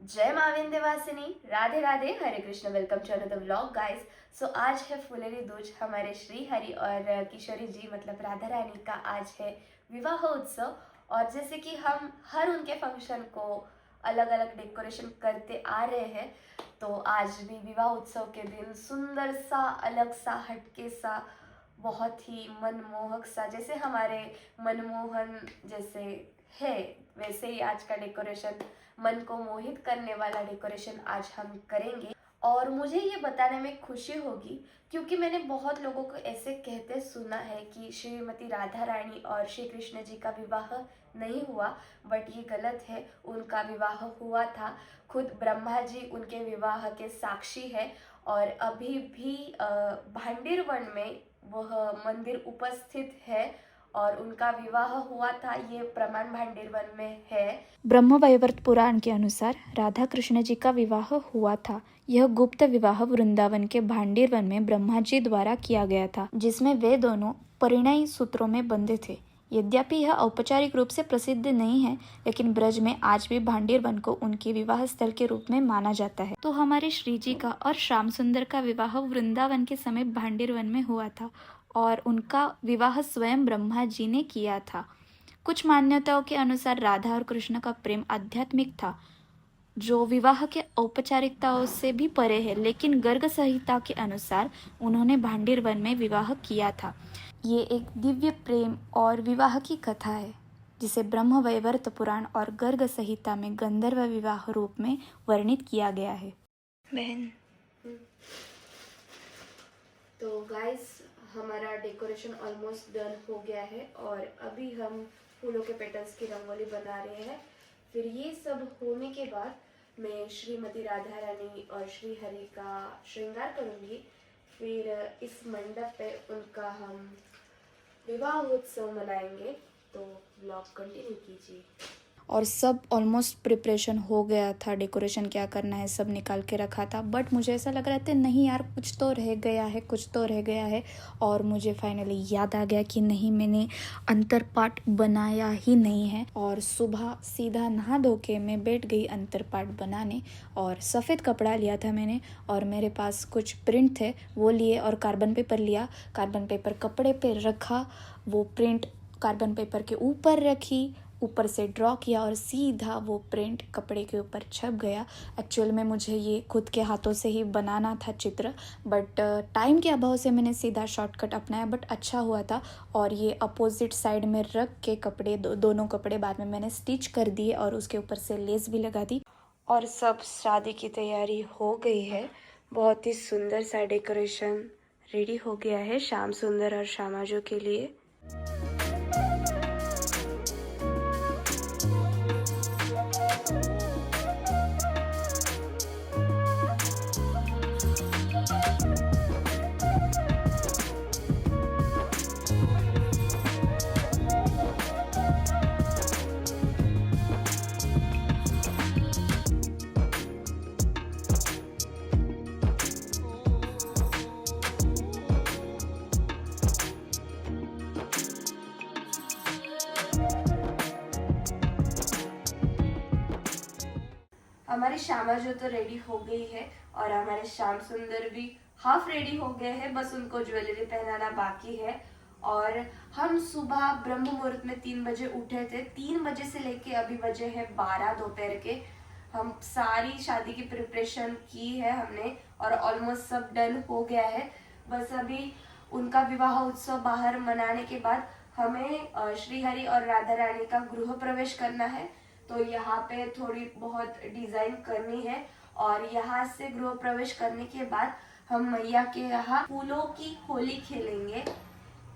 जय माँ Vindhyavasini, Radhe Radhe, Hare Krishna. Welcome to another vlog guys. So आज है फुलेरी दूज। हमारे श्री हरि और किशोरी जी मतलब राधा रानी का आज है विवाह उत्सव। और जैसे कि हम हर उनके फंक्शन को अलग अलग डेकोरेशन करते आ रहे हैं, तो आज भी विवाह उत्सव के दिन सुंदर सा, अलग सा, हटके सा, बहुत ही मनमोहक सा, जैसे हमारे मनमोहन जैसे है वैसे ही आज का डेकोरेशन, मन को मोहित करने वाला डेकोरेशन आज हम करेंगे। और मुझे ये बताने में खुशी होगी क्योंकि मैंने बहुत लोगों को ऐसे कहते सुना है कि श्रीमती राधा रानी और श्री कृष्ण जी का विवाह नहीं हुआ, बट ये गलत है। उनका विवाह हुआ था। खुद ब्रह्मा जी उनके विवाह के साक्षी है और अभी भी भांडीर वन में वह मंदिर उपस्थित है और उनका विवाह हुआ था, ये प्रमाण भांडीर वन में है। ब्रह्मवैवर्त पुराण के अनुसार राधा कृष्ण जी का विवाह हुआ था। यह गुप्त विवाह वृंदावन के भांडीर वन में ब्रह्मा जी द्वारा किया गया था, जिसमें वे दोनों परिणय सूत्रों में बंधे थे। यद्यपि यह औपचारिक रूप से प्रसिद्ध नहीं है, लेकिन ब्रज में आज भी भांडीर वन को उनके विवाह स्थल के रूप में माना जाता है। तो हमारे श्री जी का और श्याम सुंदर का विवाह वृंदावन के समय भांडीर वन में हुआ था और उनका विवाह स्वयं ब्रह्मा जी ने किया था। कुछ मान्यताओं के अनुसार राधा और कृष्ण का प्रेम आध्यात्मिक था, जो विवाह के औपचारिकताओं से भी परे है, लेकिन गर्ग संहिता के अनुसार उन्होंने भांडीर वन में विवाह किया था। ये एक दिव्य प्रेम और विवाह की कथा है, जिसे ब्रह्मवैवर्त पुराण और गर्ग संहिता में गंधर्व विवाह रूप में वर्णित किया गया है। बहन, तो गाइस, हमारा डेकोरेशन ऑलमोस्ट डन हो गया है और अभी हम फूलों के पेटल्स की रंगोली बना रहे हैं। फिर ये सब होने के बाद मैं श्रीमती राधा रानी और श्री हरि का श्रृंगार करूंगी। फिर इस मंडप पे उनका हम विवाह उत्सव मनाएंगे। तो व्लॉग कंटिन्यू कीजिए। और सब ऑलमोस्ट प्रिपरेशन हो गया था, डेकोरेशन क्या करना है सब निकाल के रखा था, बट मुझे ऐसा लग रहा था नहीं यार, कुछ तो रह गया है, कुछ तो रह गया है। और मुझे फाइनली याद आ गया कि नहीं, मैंने अंतरपाट बनाया ही नहीं है। और सुबह सीधा नहा धो के मैं बैठ गई अंतरपाट बनाने, और सफ़ेद कपड़ा लिया था मैंने, और मेरे पास कुछ प्रिंट थे वो लिए, और कार्बन पेपर लिया। कार्बन पेपर कपड़े पे रखा, वो प्रिंट कार्बन पेपर के ऊपर रखी, ऊपर से ड्रॉ किया और सीधा वो प्रिंट कपड़े के ऊपर छप गया। एक्चुअल में मुझे ये खुद के हाथों से ही बनाना था चित्र, बट टाइम के अभाव से मैंने सीधा शॉर्टकट अपनाया, बट अच्छा हुआ था। और ये अपोजिट साइड में रख के कपड़े दोनों कपड़े बाद में मैंने स्टिच कर दिए और उसके ऊपर से लेस भी लगा दी। और सब शादी की तैयारी हो गई है। बहुत ही सुंदर सा डेकोरेशन रेडी हो गया है श्याम सुंदर और श्यामाजो के लिए। हमारी श्यामाजो तो रेडी हो गई है और हमारे श्याम सुंदर भी हाफ रेडी हो गए हैं, बस उनको ज्वेलरी पहनाना बाकी है। और हम सुबह ब्रह्म मुहूर्त में 3 बजे उठे थे। 3 बजे से लेके अभी बजे है 12 दोपहर के। हम सारी शादी की प्रिपरेशन की है हमने और ऑलमोस्ट सब डन हो गया है। बस अभी उनका विवाह उत्सव बाहर मनाने के बाद हमें श्रीहरि और राधा रानी का गृह प्रवेश करना है। तो यहाँ पे थोड़ी बहुत डिजाइन करनी है और यहाँ से गृह प्रवेश करने के बाद हम मैया के यहाँ फूलों की होली खेलेंगे।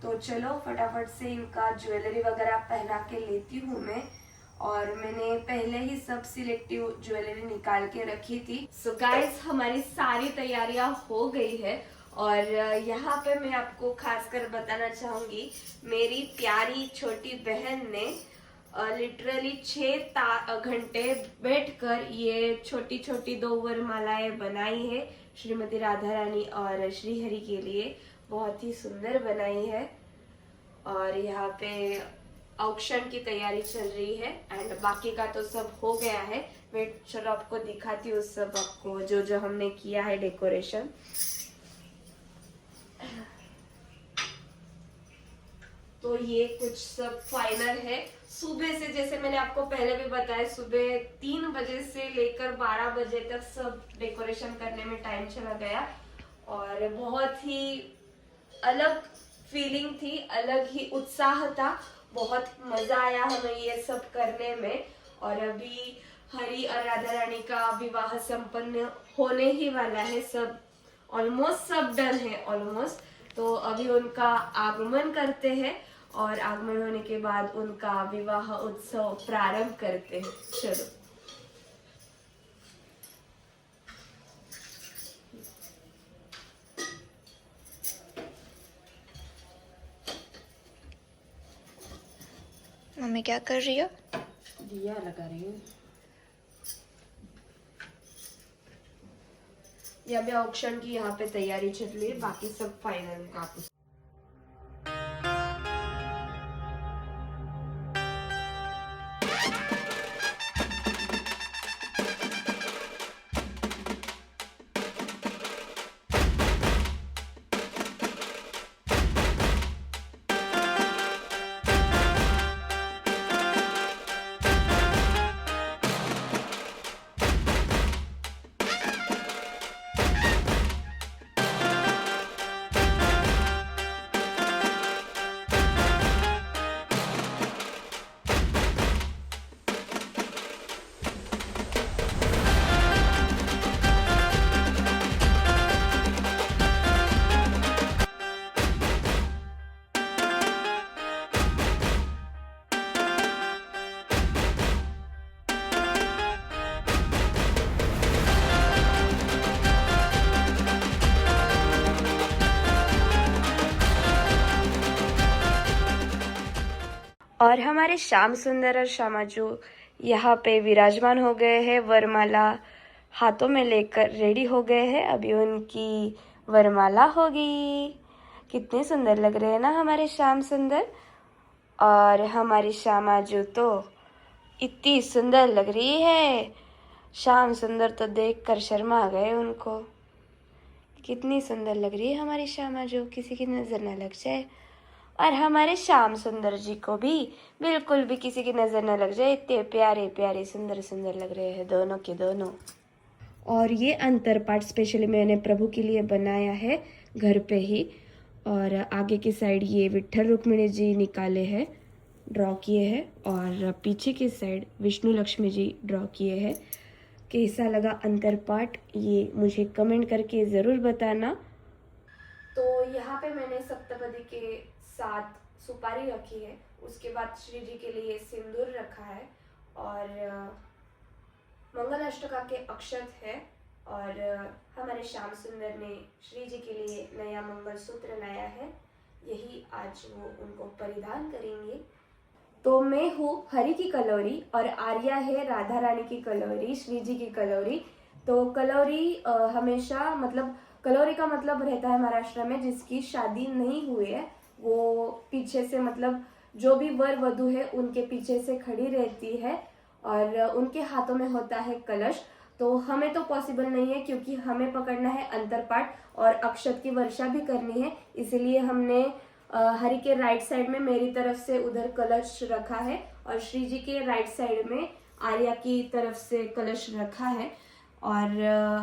तो चलो फटाफट से इनका ज्वेलरी वगैरह पहना के लेती हूँ मैं। और मैंने पहले ही सब सिलेक्टिव ज्वेलरी निकाल के रखी थी। सो गाइस, हमारी सारी तैयारियां हो गई है और यहाँ पे मैं आपको खासकर बताना चाहूंगी, मेरी प्यारी छोटी बहन ने लिटरली 6 घंटे बैठकर ये छोटी छोटी 2 वरमालाएं बनाई है श्रीमती राधा रानी और श्री हरि के लिए। बहुत ही सुंदर बनाई है। और यहाँ पे ऑक्शन की तैयारी चल रही है एंड बाकी का तो सब हो गया है। वेट चलो आपको दिखाती हूँ सब, आपको जो जो हमने किया है डेकोरेशन। तो ये कुछ सब फाइनल है। सुबह से, जैसे मैंने आपको पहले भी बताया, सुबह 3 बजे से लेकर 12 बजे तक सब डेकोरेशन करने में टाइम चला गया और बहुत ही अलग फीलिंग थी, अलग ही उत्साह था, बहुत मजा आया हमें ये सब करने में। और अभी हरि और राधा रानी का विवाह संपन्न होने ही वाला है, सब ऑलमोस्ट सब डन है ऑलमोस्ट। तो अभी उनका आगमन करते हैं और आगमन होने के बाद उनका विवाह उत्सव प्रारंभ करते हैं। चलो मम्मी क्या कर रही हो? दिया लगा रही हूँ। ये अभी ऑक्शन की यहाँ पे तैयारी चल रही है, बाकी सब फाइनल है। आप और हमारे श्याम सुंदर और श्यामाजू यहाँ पे विराजमान हो गए हैं, वरमाला हाथों में लेकर रेडी हो गए हैं। अभी उनकी वरमाला होगी। कितने सुंदर लग रहे हैं ना हमारे श्याम सुंदर। और हमारी श्यामाजू तो इतनी सुंदर लग रही है, श्याम सुंदर तो देखकर शर्मा गए उनको। कितनी सुंदर लग रही है हमारी श्यामाजू, किसी की नज़र न लग जाए। और हमारे श्याम सुंदर जी को भी बिल्कुल भी किसी की नज़र न लग जाए, इतने प्यारे प्यारे सुंदर सुंदर लग रहे हैं दोनों के दोनों। और ये अंतर पाठ स्पेशली मैंने प्रभु के लिए बनाया है घर पे ही। और आगे की साइड ये विट्ठल रुक्मिणी जी निकाले हैं, ड्रॉ किए हैं, और पीछे की साइड विष्णु लक्ष्मी जी ड्रॉ किए हैं। कैसा लगा अंतर पाठ ये मुझे कमेंट करके ज़रूर बताना। तो यहाँ पे मैंने सप्तपदी के साथ सुपारी रखी है, उसके बाद श्री जी के लिए सिंदूर रखा है और मंगल अष्टका के अक्षत है। और हमारे श्याम सुंदर ने श्री जी के लिए नया मंगल सूत्र लाया है, यही आज वो उनको परिधान करेंगे। तो मैं हूँ हरि की कलौरी और आर्या है राधा रानी की कलौरी, श्री जी की कलौरी। तो कलौरी हमेशा मतलब कलौरी का मतलब रहता है महाराष्ट्र में जिसकी शादी नहीं हुई है, वो पीछे से मतलब जो भी वर वधू है उनके पीछे से खड़ी रहती है और उनके हाथों में होता है कलश। तो हमें तो पॉसिबल नहीं है क्योंकि हमें पकड़ना है अंतरपाठ और अक्षत की वर्षा भी करनी है, इसलिए हमने हरि के राइट साइड में मेरी तरफ से उधर कलश रखा है और श्री जी के राइट साइड में आर्या की तरफ से कलश रखा है। और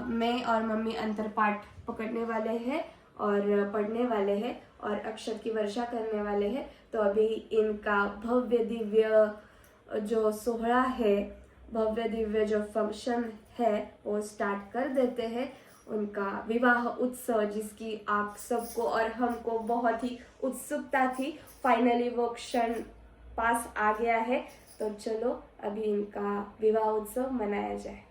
मैं और मम्मी अंतरपाठ पकड़ने वाले हैं और पढ़ने वाले हैं और अक्षत की वर्षा करने वाले हैं। तो अभी इनका भव्य दिव्य जो सोहरा है, भव्य दिव्य जो फंक्शन है वो स्टार्ट कर देते हैं। उनका विवाह उत्सव जिसकी आप सबको और हमको बहुत ही उत्सुकता थी, फाइनली वो क्षण पास आ गया है। तो चलो अभी इनका विवाह उत्सव मनाया जाए।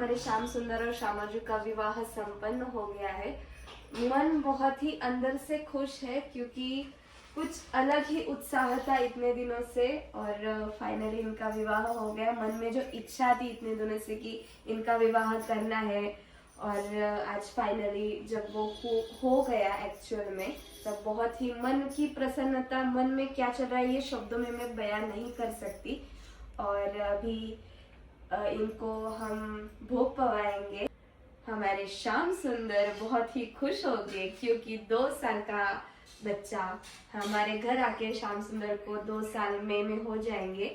हमारे श्याम सुंदर और श्यामाजू का विवाह संपन्न हो गया है। मन बहुत ही अंदर से खुश है क्योंकि कुछ अलग ही उत्साह था इतने दिनों से और फाइनली इनका विवाह हो गया। मन में जो इच्छा थी इतने दिनों से कि इनका विवाह करना है और आज फाइनली जब वो हो गया एक्चुअल में, तब बहुत ही मन की प्रसन्नता, मन में क्या चल रहा है ये शब्दों में मैं बयान नहीं कर सकती। और अभी इनको हम भोग पवाएंगे। हमारे श्याम सुंदर बहुत ही खुश हो गए क्योंकि 2 साल का बच्चा हमारे घर आके श्याम सुंदर को 2 साल में हो जाएंगे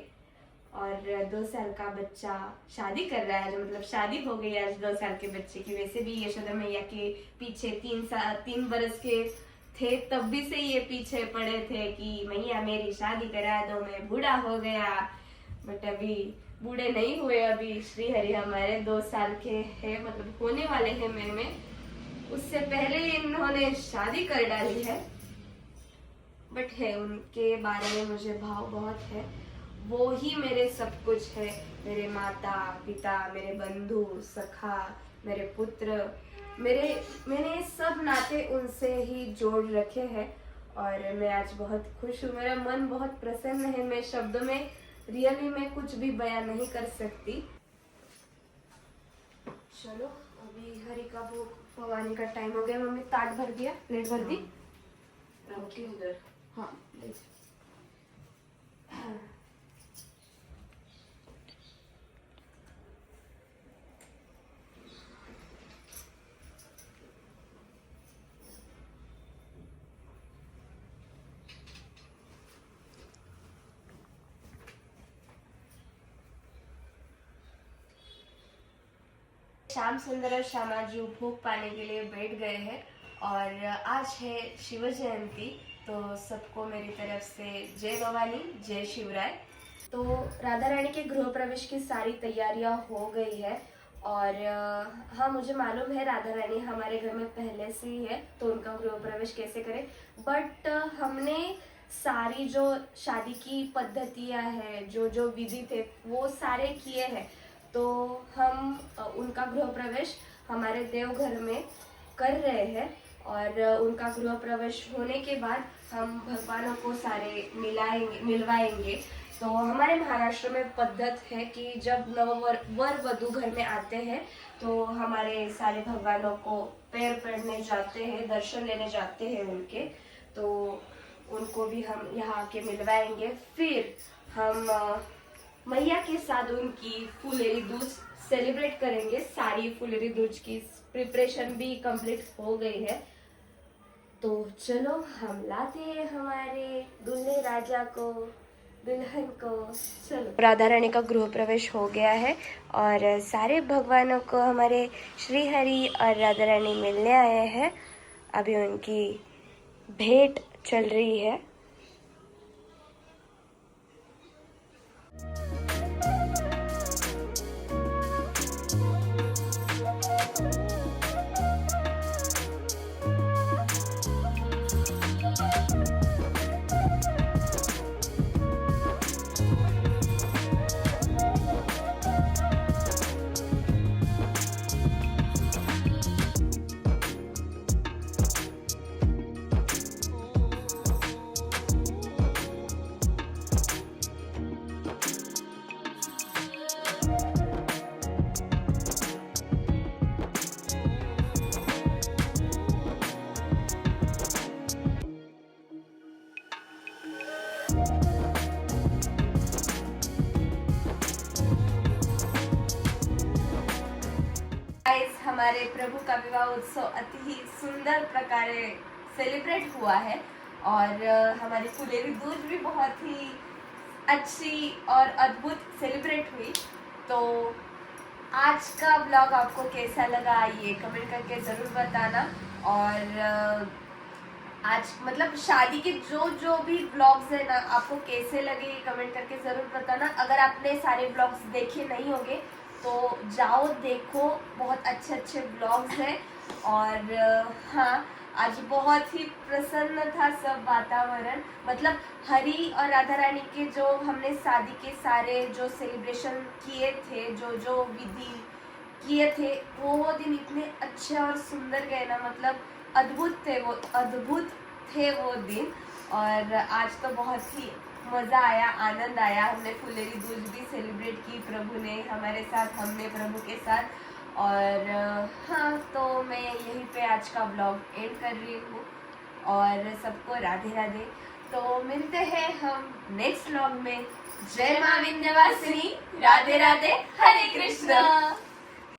और 2 साल का बच्चा शादी कर रहा है, मतलब शादी हो गई आज 2 साल के बच्चे की। वैसे भी यशोदा मैया के पीछे 3 बरस के थे तब भी से ये पीछे पड़े थे कि मैया मेरी शादी करा दो, मैं बूढ़ा हो गया। बट अभी बूढ़े नहीं हुए, अभी श्री हरि हमारे 2 साल के हैं, मतलब होने वाले हैं मई में। उससे पहले इन्होंने शादी कर डाली है। बट है, उनके बारे में मुझे भाव बहुत है। वो ही मेरे सब कुछ है, मेरे माता पिता, मेरे बंधु सखा, मेरे पुत्र, मैंने सब नाते उनसे ही जोड़ रखे हैं और मैं आज बहुत खुश हूँ। मेरा मन बहुत प्रसन्न है। मैं शब्दों में रियली में कुछ भी बयान नहीं कर सकती। चलो अभी हरि का भोग पवाने का टाइम हो गया। मम्मी ताट भर दिया, प्लेट भर दी, रखी उधर। हाँ ले जाओ। श्याम सुंदर और श्यामाजू भोग पाने के लिए बैठ गए हैं और आज है शिव जयंती, तो सबको मेरी तरफ से जय भवानी, जय शिवराय। तो राधा रानी के गृह प्रवेश की सारी तैयारियां हो गई है और हाँ, मुझे मालूम है राधा रानी हमारे घर में पहले से ही है, तो उनका गृह प्रवेश कैसे करें। बट हमने सारी जो शादी की पद्धतियां हैं, जो विधि थे, वो सारे किए हैं। तो हम उनका गृह प्रवेश हमारे देवघर में कर रहे हैं और उनका गृह प्रवेश होने के बाद हम भगवानों को सारे मिलवाएंगे। तो हमारे महाराष्ट्र में पद्धत है कि जब वर वधू घर में आते हैं तो हमारे सारे भगवानों को पैर पड़ने जाते हैं, दर्शन लेने जाते हैं उनके, तो उनको भी हम यहाँ आके मिलवाएंगे। फिर हम मैया के साथ उनकी फुलेरी दूज सेलिब्रेट करेंगे। सारी फुलेरी दूज की प्रिपरेशन भी कंप्लीट हो गई है। तो चलो हम लाते हैं हमारे दूल्हे राजा को, दुल्हन को। चलो, राधा रानी का गृह प्रवेश हो गया है और सारे भगवानों को हमारे श्री हरि और राधा रानी मिलने आए हैं। अभी उनकी भेंट चल रही है। हमारे प्रभु का विवाह उत्सव अति ही सुंदर प्रकारे सेलिब्रेट हुआ है और हमारी फुलेरी दूज भी बहुत ही अच्छी और अद्भुत सेलिब्रेट हुई। तो आज का ब्लॉग आपको कैसा लगा ये कमेंट करके ज़रूर बताना। और आज मतलब शादी के जो भी ब्लॉग्स है ना, आपको कैसे लगे कमेंट करके ज़रूर बताना। अगर आपने सारे ब्लॉग्स देखे नहीं होंगे तो जाओ देखो, बहुत अच्छे ब्लॉग्स हैं। और हाँ, आज बहुत ही प्रसन्न था सब वातावरण, मतलब हरि और राधा रानी के जो हमने शादी के सारे जो सेलिब्रेशन किए थे, जो विधि किए थे वो दिन इतने अच्छे और सुंदर गए ना, मतलब अद्भुत थे वो दिन। और आज तो बहुत ही मज़ा आया, आनंद आया। हमने फुलेरी दूज भी सेलिब्रेट की, प्रभु ने हमारे साथ, हमने प्रभु के साथ। और हाँ, तो मैं यहीं पे आज का ब्लॉग एंड कर रही हूँ और सबको राधे राधे। तो मिलते हैं हम नेक्स्ट व्लॉग में। जय मां विंध्यवासिनी, राधे राधे, हरे कृष्णा।